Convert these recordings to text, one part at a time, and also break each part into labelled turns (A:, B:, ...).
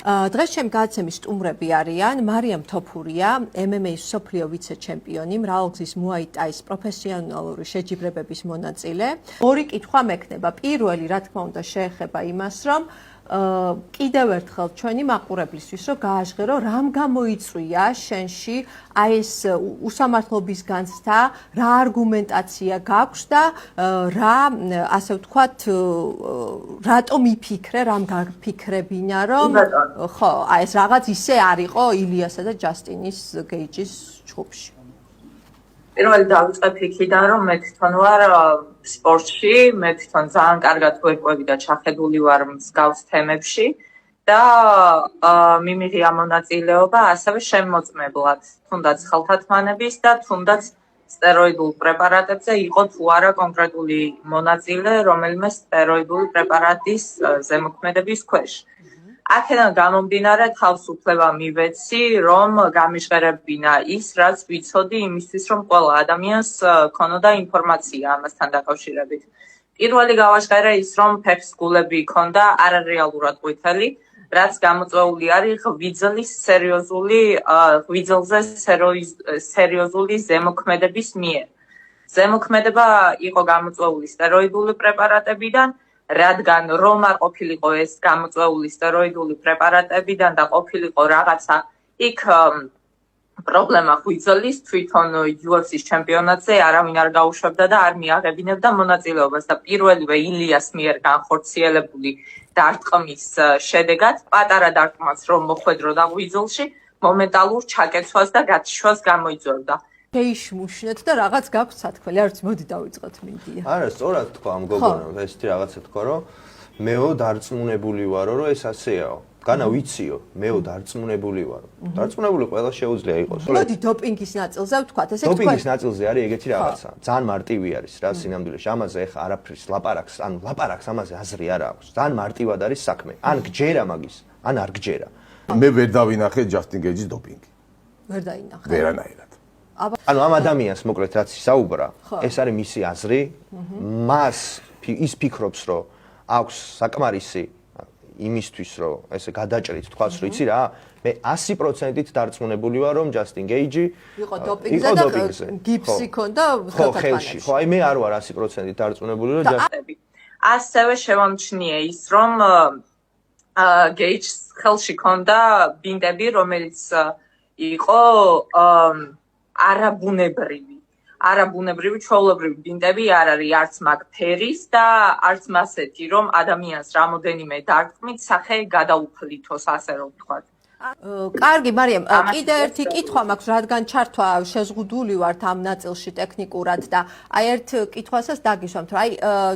A: დღეს ჩემი გადაცემის სტუმრები არიან მარიამ თოფურია, MMA-ის მსოფლიო ვიცე-ჩემპიონი, მრავალგზის მუაი-ტაის პროფესიონალური შეჯიბრებების მონაწილე. ორი კითხვა მექნება. პირველი, რა თქმა უნდა, შეეხება იმას, რომ კიდევ ერთხელ ჩვენი მაყურებლისთვის რომ გააჟღერო, რამ გამოიწვია შენში აი ეს უსამართლობის განცდა, რა არგუმენტაცია გაქვს და რა, ასე ვთქვათ, რატომ იფიქრე, რამ გაფიქრებინა, რომ ხო, აი ეს რაღაც ისე არ იყო ილიასა და ჯასტინის გეიჯის ჯგუფში.
B: პირველი დავიწყებ იქიდან, რომ მე თვითონ ვარ სპორტში, მე თვითონ ძალიან კარგად ვერკვევი და ჩახედული ვარ მსგავს თემებში და მიმიღია მონაწილეობა ასევე შემოწმებლად, თუნდაც ხელთათმანების და თუნდაც სტეროიდულ პრეპარატებზე იყო თუ არა კონკრეტული მონაწილე, რომელიმე სტეროიდული პრეპარატის ზემოქმედების ქვეშ. აქედან გამომდინარე თავისუფლება მივეცი, რომ გამიჟღერებინა ის, რაც ვიცოდი იმისთვის, რომ ყველა ადამიანს ქონოდა ინფორმაცია ამასთან დაკავშირებით. პირველი გავაჟღერე ის, რომ ფეხის გულები ქონდა არარეალურად ყვითელი, რაც გამოწვეული არის ღვიძლზე სერიოზული ზემოქმედების მიერ. ზემოქმედება იყო გამოწვეული სტეროიდული პრეპარატებიდან, რადგან რომ არ ყოფილიყო ეს გამოწვეული სტეროიდული პრეპარატებიდან და ყოფილიყო რაღაცა იქ პრობლემა ღვიძლის, თვითონ UFC-ის ჩემპიონატზე არავინ არ გაუშვებდა და არ მიაღებინებდა მონაწილეობას და პირველივე ილიას მიერ განხორციელებული დარტყმის შედეგად პატარა დარტყმაც რომ მოხვედროდა ღვიძლში, მომენტალურ ჩაკეცვას და გათიშვას გამოიწვევდა.
A: შეიშმუშნეთ და რაღაც გაქვთ სათქმელი, არ ვიცი, მოდი დავიწყოთ მინდია.
C: არა, სწორად თქვა ამ გოგონამ, ესეთი რაღაცა თქვა, რომ მეო დარწმუნებული ვარო, რომ ეს ასეაო. განა ვიციო, მეო დარწმუნებული ვარო. დარწმუნებული ყველა შეუძლია იყოს.
A: მოდი დოპინგის ნაწილზე ვთქვათ, ესე თქვა.
C: დოპინგის ნაწილზე არის ეგეთი რაღაცა. ძალიან მარტივი არის რა სინამდვილეში. ამაზე ახლა არაფრის ლაპარაკს, ანუ ლაპარაკს ამაზე აზრი არ აქვს. ძალიან მარტივად არის საქმე. ან გჯერა მაგის, ან არ გჯერა.
D: მე ვერ დავინახე ჯასტინ გეიჯის დოპინგი.
A: ვერ დაინახე.
D: ვერანაირად.
C: ანუ ამ ადამიანს მოკლედ რაც ისაუბრა, ეს არის მისი აზრი. მას ის ფიქრობს, რომ აქვს საკმარისი იმისთვის, რომ ესე გადაჭრით, თქვას, რომ იცი რა, მე 100%-ით დარწმუნებული ვარ, რომ ჯასტინ გეიჯი
A: იყო დოპინგზე და გიფსი ქონდა
C: ხელში. ხო, აი მე არ ვარ 100%-ით დარწმუნებული, რომ ჯასტინ.
B: ასევე შევამჩნიე ის, რომ გეიჯს ხელში ქონდა ბინდები, რომელიც იყო არაბუნებრივი ჩვეულებრივი ბინდები არ არის არც მაგ ფერის და არც მასეთი, რომ ადამიანს რამოდენიმე დარტყმით სახე გადაუფლითოს, ასე რომ ვთქვათ.
A: კარგი, მარიამ, კიდე ერთი კითხვა მაქვს, რადგან ჩართვა შეზღუდული ვართ ამ ნაწილში ტექნიკურად და აი ერთ კითხვასაც დაგისვამთ, რომ აი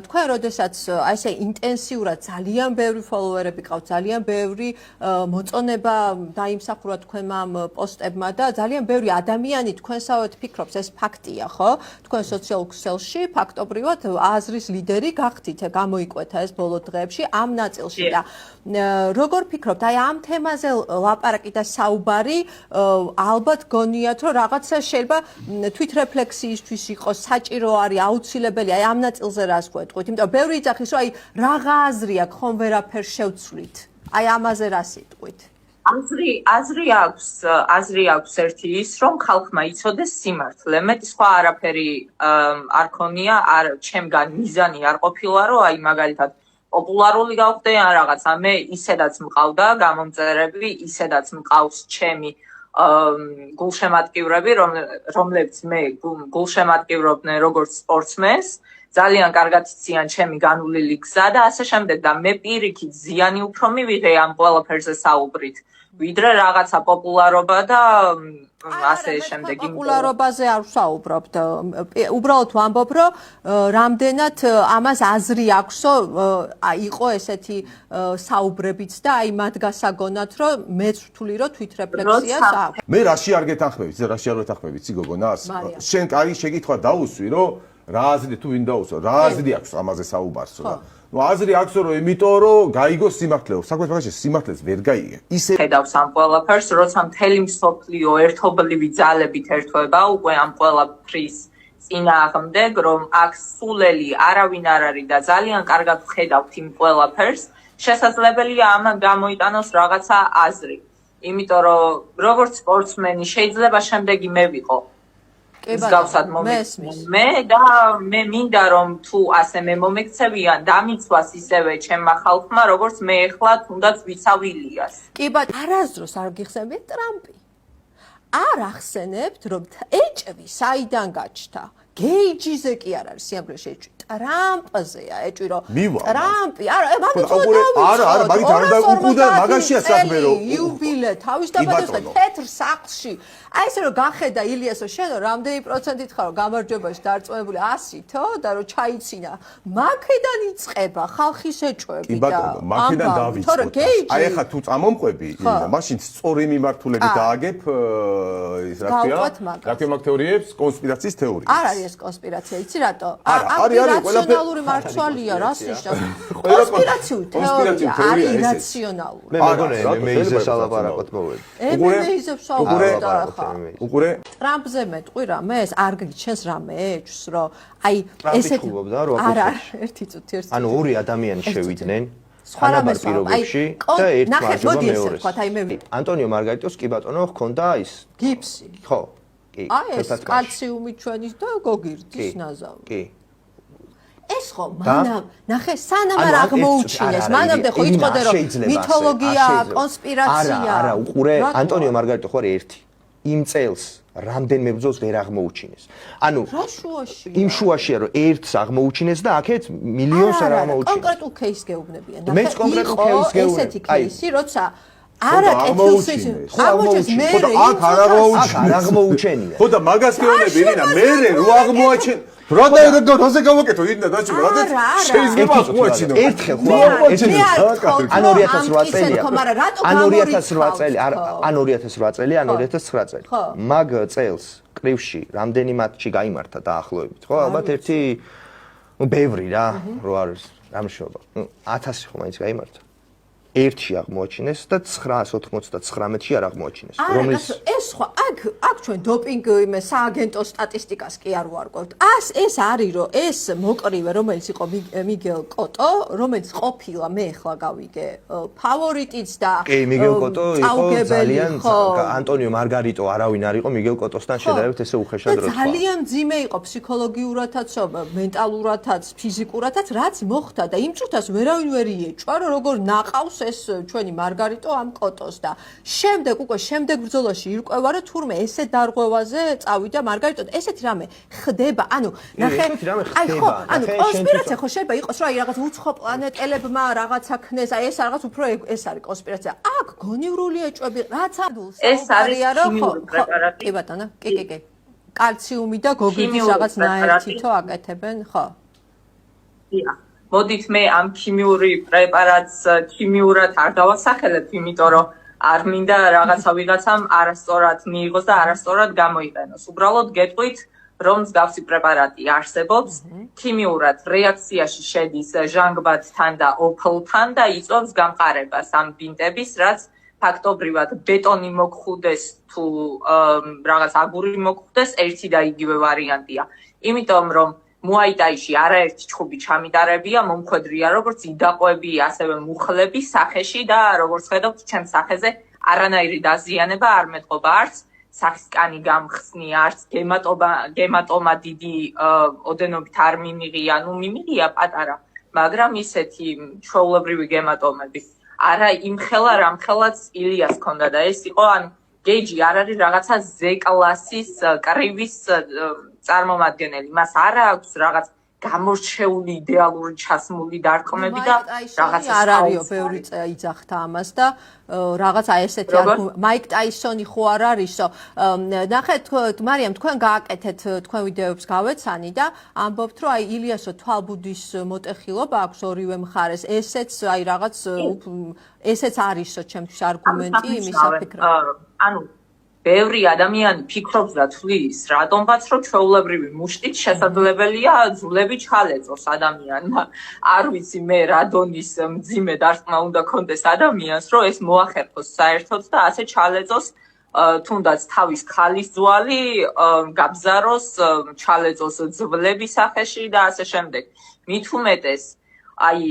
A: თქვენ როდესაც აი ესე ინტენსიურად ძალიან ბევრი ფოლოვერები ყავთ, ძალიან ბევრი მოწონება დაიმსახურა თქვენმა პოსტებმა და ძალიან ბევრი ადამიანი თქვენსავეთ ფიქრობს, ეს ფაქტია, ხო? თქვენ სოციალურ ქსელში ფაქტობრივად აზრის ლიდერი გახდით, გამოიკვეთა ეს ბოლო დღეებში ამ ნაწილში და როგორ ფიქრობთ, აი ამ თემაზე ლაპარაკი და საუბარი ალბათ გონიათ, რომ რაღაცა შეიძლება თვითრეფლექსიისთვის იყოს, საჭირო არის, აუცილებელია, აი ამ ნაწილზე რას გვეტყვით, იმიტომ ბევრი იძახის, რომ აი რაღა აზრი აქვს, ხომ ვერაფერ შევცვლით. აი ამაზე რა სიტყვით?
B: აზრი აქვს ერთი ის, რომ ხალხმა იცოდეს სიმართლე. მეტი სხვა არაფერი არ ქონია, ჩემგან მიზანი არ ყოფილა, რომ აი მაგალითად პოპულარული გავხდე ან რაღაცა. მე ისედაც მყავდა გამომწერები, ისედაც მყავს ჩემი გულშემატკივრები, რომლებიც მე გულშემატკივრობდნენ როგორც სპორტსმენს, ძალიან კარგად იციან ჩემი განვლილი გზა და ასე შემდეგ და მე პირიქით ზიანი უფრო მივიღე ამ ყველაფერზე საუბრით, ვიდრე რაღაცა პოპულარობა და ასე შემდეგ.
A: პოპულარობაზე არ ვსაუბრობთ. უბრალოდ ვამბობ, რომ რამდენად ამას აზრი აქვსო, იყო ესეთი საუბრებიც და აი მათ გასაგონათ, რომ მეც ვთვლი, რომ თვითრეფლექსიას აქვს.
D: მე რაში არ გეთანხმებით, რაში არ ვეთანხმებით გოგონას? შენ კაი შეკითხვა დაუსვი, რომ რა აზრი თუ ვინ დაუსვა, რა აზრი აქვს ამაზე საუბარს რა. ნუ აზრი აქვს რომ იმიტომ რომ გაიგოს სიმართლე, საქმეში სიმართლეს ვერ გაიგე. ისე
B: ხედავს ამ ყველაფერს, როცა მთელი მსოფლიო ერთობლივი ძალებით ერთვება უკვე ამ ყველაფრის წინააღმდეგ, რომ აქ სულელი არავინ არ არის და ძალიან კარგად ხედავთ იმ ყველაფერს შესაძლებელია ამან გამოიტანოს რაღაცა აზრი. იმიტომ რომ როგორც სპორტსმენი შეიძლება შემდეგი მე ვიყო. მსგავსად მე და მე მინდა რომ თუ ასე მე მომექცევიან დამიცვას ისევე ჩემმა ხალხმა როგორც მე ახლა თუნდაც ვიცავ ილიას.
A: კი ბატონო, არასდროს არ გიხსენებთ ტრამპი. არ ახსენებთ რომ ეჭვი საიდან გაჩნდა? გეიჯიზე კი არ არის სიამოვნებაში ეჭვი. ტრამპზეა ეჭვი რომ ტრამპი არა
D: მაგით არ და უკუდა მაგაშია საქმე რომ
A: იუბილე თავის დაბადებას თეთრ სახლში აი ესე რომ გახედა ილიასო შენ რამდენი პროცენტით ხარ გამარჯვებაში დარწმუნებული 100-თო და რომ ჩაიცინა მაქედან იწყება ხალხის ეჭვები და
D: კი ბატონო მაქედან დავიწყოთ აი ახლა თუ წამომყვები მაშინ სწორი მიმართულებით დააგებ ის რა ქვია მაგ თეორიებს კონსპირაციის თეორიებს
A: არ არის ეს კონსპირაცია იცი რატო არის რაციონალური მარცვალია რას ნიშნავს კონსპირაციული თეორია არის რაციონალური
C: მე მეგონა მეიზეს ალაპარაკოთ მოვედი
A: მეიზებს ალაპარაკოთ
D: უყურე
A: ტრამპზე მეტყვი რამე ეს არ გიჩენს რამე ეჭვს რომ აი ესეთი არა ერთი წუთი
C: ანუ ორი ადამიანი შევიდნენ სხვა პირობებში და ერთ მარჯვენა მეორეს ანტონიო მარგარიტოს კი ბატონო ჰქონდა ის
A: გიფსი
C: ხო კი
A: ეს კალციუმი ჩვენის და გოგირდის ნაზავი
C: კი
A: ეს ხო მანამ ნახე სანამ არ აღმოუჩინეს მანამდე ხო იტყოდა რომ მითოლოგია კონსპირაცია
C: არა უყურე ანტონიო მარგარიტო ხო არის ერთი იმ წელს რამდენიმე ბრძოლს ვერ აღმოუჩინეს ანუ იმ შუაშია რომ ერთს აღმოუჩინეს და აქეთ მილიონს არ აღმოუჩინეს
A: კონკრეტულ кейსს გეუბნებიან
C: და მეც კონკრეტულ кейსს გეუბნები
A: ესეთი кейსი როცა არა კეთილსის აღმოჩენს მე
D: აქ არ
C: აღმოუჩენია
D: ხო და მაგას გეუბნები რინა მე რო აღმოაჩენ როდა როზე გავაკეთო ინა დაჭირა რადგან შეიძლება აღმოაჩინო
C: ერთხელ ხო ან 2008 წელია ან 2008 წელი ან 2008 წელი ან 2009 წელი მაგ წელს კრივში რამდენი მატჩი გაიმართა დაახლოებით ხო ალბათ ერთი ბევრი რა რო არის რამშობა 1000 ხო მაინც გაიმართა ერთში აღმოაჩინეს და 999-ში არ აღმოაჩინეს.
A: რომლის ეს სხვა აქ ჩვენ დოპინგ იმე სააგენტო სტატისტიკას კი არ ვარკვევთ. ეს არის რომ ეს მოკრივე რომელიც იყო მიგელ კოტო, რომელიც ყოფილა მე ახლა გავიგე ფავორიტიც და
C: კი მიგელ კოტო იყო ძალიან ანტონიო მარგარიტო არავინ არ იყო მიგელ კოტოსთან შედარებით ესე უხეშად რო.
A: ძალიან ძიმე იყო ფსიქოლოგიურადაც, მენტალურადაც, ფიზიკურადაც რაც მოხდა და იმ წუთას ვერავინ ვერ იეჭვა რომ როგორ ნაყავს ეს ჩვენი მარგარიტო ამ კოტოს და შემდეგ ბრძოლაში ირკვევა რომ თურმე ესე დარღვევაზე წავიდა მარგარიტო და ესეთი რამე ხდება ანუ ნახე აი ხო ანუ კონსპირაცია ხო შეიძლება იყოს რომ აი რაღაც უცხო პლანეტელებმა რაღაცა ქნეს აი ეს რაღაც უფრო ეს არის კონსპირაცია აქ გონივრული ეჭვები რაც ადულს
B: ეს არის ქიმიური პრეპარატი
A: კი ბატონო კი კალციუმი და გოგირდის რაღაც ნაერთითო აკეთებენ ხო
B: დიახ მოდით მე ამ ქიმიური პრეპარატს ქიმიურად არ დავასახელებ, იმიტომ რომ არ მინდა რაღაცა ვიღაცამ არასწორად მიიღოს და არასწორად გამოიყენოს. უბრალოდ გეტყვით, რომ მსგავსი პრეპარატი არსებობს, ქიმიურად რეაქციაში შედის ჟანგბადთან და ოფლთან და იწვევს გამყარებას ამ ბინტების, რაც ფაქტობრივად ბეტონი მოგხუდეს თუ რაღაც აგური მოგხუდეს, ერთი და იგივე ვარიანტია. იმიტომ რომ მუაიტაიში არაერთი ჩხუბი ჩამიტარებია, მომხვედრია როგორც იდაყვები, ასევე მუხლები სახეში და როგორც ხედავთ, ჩემს სახეზე არანაირი დაზიანება არ მეტყობა არც სახის კანი გამხსნი, არც გემატომა დიდი ოდენობით არ მიმიღია, ნუ მიმიღია პატარა, მაგრამ ისეთი ჩვეულებრივი გემატომები. არა იმხელა რამხელაც ილიას ჰქონდა და ეს იყო ან გეიჯი არ არის რაღაცა Z-კლასის კრივის წარმომადგენელი. მას არ აქვს რაღაც გამორჩეული იდეალური ჩასმული დარტყმები და რაღაცა
A: არ არისო ბევრი იძახდა ამას და რაღაცა ესეთი მაიკ ტაისონი ხო არ არისო ნახეთ მარიამ თქვენ გააკეთეთ თქვენ ვიდეოებს გავეცანი და ამბობთ რომ აი ილიასო თვალბუდის მოტეხილობა აქვს ორივე მხარეს ესეც აი რაღაც ესეც არისო ჩემთვის არგუმენტი იმის საფიქრად
B: ანუ ბევრი ადამიანი ფიქრობს და თვლის, რატომღაც რომ ჩვეულებრივი მუშტით შესაძლებელია ძვლები ჩალეწოს ადამიანმა. არ ვიცი მე რა დონის მძიმე დარტყმა უნდა კონდეს ადამიანს, რომ ეს მოახერხოს საერთოდ და ასე ჩალეწოს თუნდაც თავის ქალის ძვალი, გაბზაროს, ჩალეწოს ძვლები სახეში და ასე შემდეგ. მით უმეტეს, აი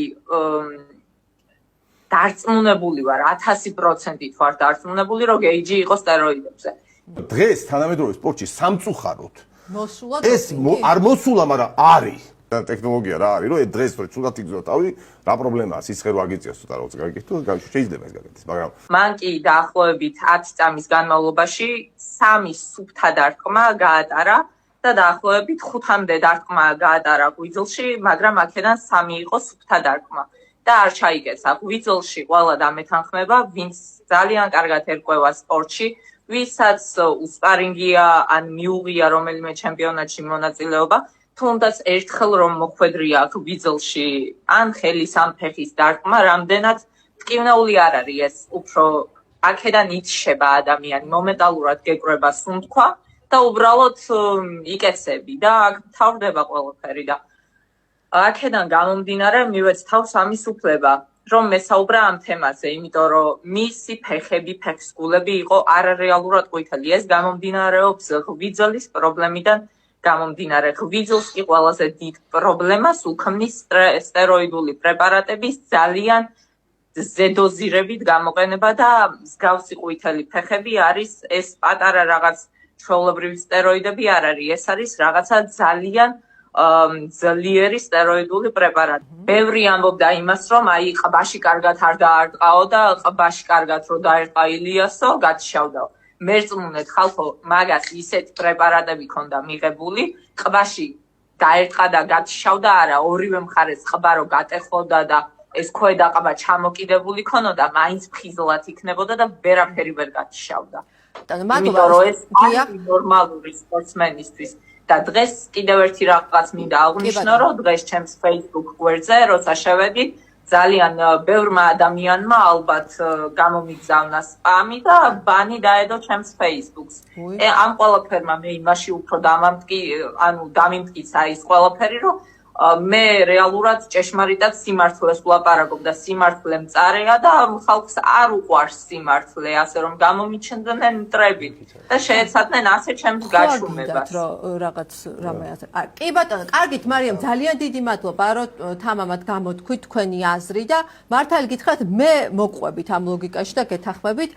B: დარწმუნებული ვარ 1000%-ით ვარ დარწმუნებული რომ გეიჯი იყო სტეროიდებზე.
D: დღეს თანამედროვე სპორტში სამწუხაროდ
A: მოსულა
D: ეს არ მოსულა, მაგრამ არის ტექნოლოგია რა არის, რომ დღეს რო ცუდად იგზო თავი, რა პრობლემაა, სიცხე რო აგიწიოს ცოტა რაღაც გაგიხდო, შეიძლება ეს გაგეთის, მაგრამ
B: მან კი დაახლოებით 10 წამის განმავლობაში 3 სუფთა დარტყმა გაატარა და დაახლოებით 5-მდე დარტყმა გაატარა ღვიძლში, მაგრამ აქედან 3 იყო სუფთა დარტყმა. და არ ჩაიგეცა. ღვიძლში ყველა დამეთანხმება, ვინც ძალიან კარგად ერკვევა სპორტში, ვისაც უსპარინგია ან მიუღია რომელიმე ჩემპიონატში მონაწილეობა, თუნდაც ერთხელ რომ მოხვედრია ღვიძლში ან ხელის ან ფეხის დარტყმა, რამდენად ტკივნეული არ არის ეს, უფრო აქედან იჩება ადამიანი, მომენტალურად გეკრება სუნთქვა და უბრალოდ იკეცები და აქ თავდება ყველაფერი და აქედან გამომდინარე მივეც თავს ამის უფლება, რომ მესაუბრა ამ თემაზე, იმიტომ რომ მისი ფეხები, ფეხსგულები იყო არარეალურად ყვითელი. ეს გამომდინარეობს ღვიძლის პრობლემიდან გამომდინარე. ღვიძლს კი ყველაზე დიდ პრობლემას უქმნის სტეროიდული პრეპარატების ძალიან ზედოზირებით გამოყენება და მსგავსი ყვითელი ფეხები არის ეს პატარა რაღაც ჩვეულებრივი სტეროიდები არ არის, ეს არის რაღაცა ძალიან ძლიერი სტეროიდული პრეპარატი. ბევრი ამბობდა იმას, რომ აი ყბაში კარგად არ დაარტყაო და ყბაში კარგად რო დაერტყა ილიასო, გათშავდა. მერწმუნეთ ხალხო, მაგას ისეთი პრეპარატები ქონდა მიღებული, ყბაში დაერტყა და გათშავდა არა, ორივე მხარეს ყბა რო გატეხოდა და ეს ქვედა ყბა ჩამოკიდებული ქონოდა, მაინც ფხიზლად იქნებოდა და ვერაფერი ვერ გათშავდა.
A: მადლობა.
B: ეს არის ნორმალური სპორტსმენისთვის. და დღეს კიდევ ერთი რაღაც მინდა აღვნიშნო, რომ დღეს ჩემს Facebook გვერდზე, როცა შევედი, ძალიან ბევრმა ადამიანმა ალბათ გამომიგზავნა სპამი და ბანი დაედო ჩემს Facebook-ს. ამ ყველაფერმა მე იმაში უფრო დამიმტკიცა ის ყველაფერი, რომ მე რეალურად ჭეშმარიტად სიმართლეს ვლაპარაკობ და სიმართლე მწარეა და ხალხს არ უყვარს სიმართლე, ასე რომ გამომიჩნდნენ მტრები და შეეცადნენ ასე ჩემს გაჩუმებას.
A: რაღაც რამე ასე. კი ბატონო, კარგით, მარიამ, ძალიან დიდი მადლობა, რომ თამამად გამოთქვით თქვენი აზრი და მართალი გითხრათ, მე მოყვებით ამ ლოგიკაში და გეთანხმებით.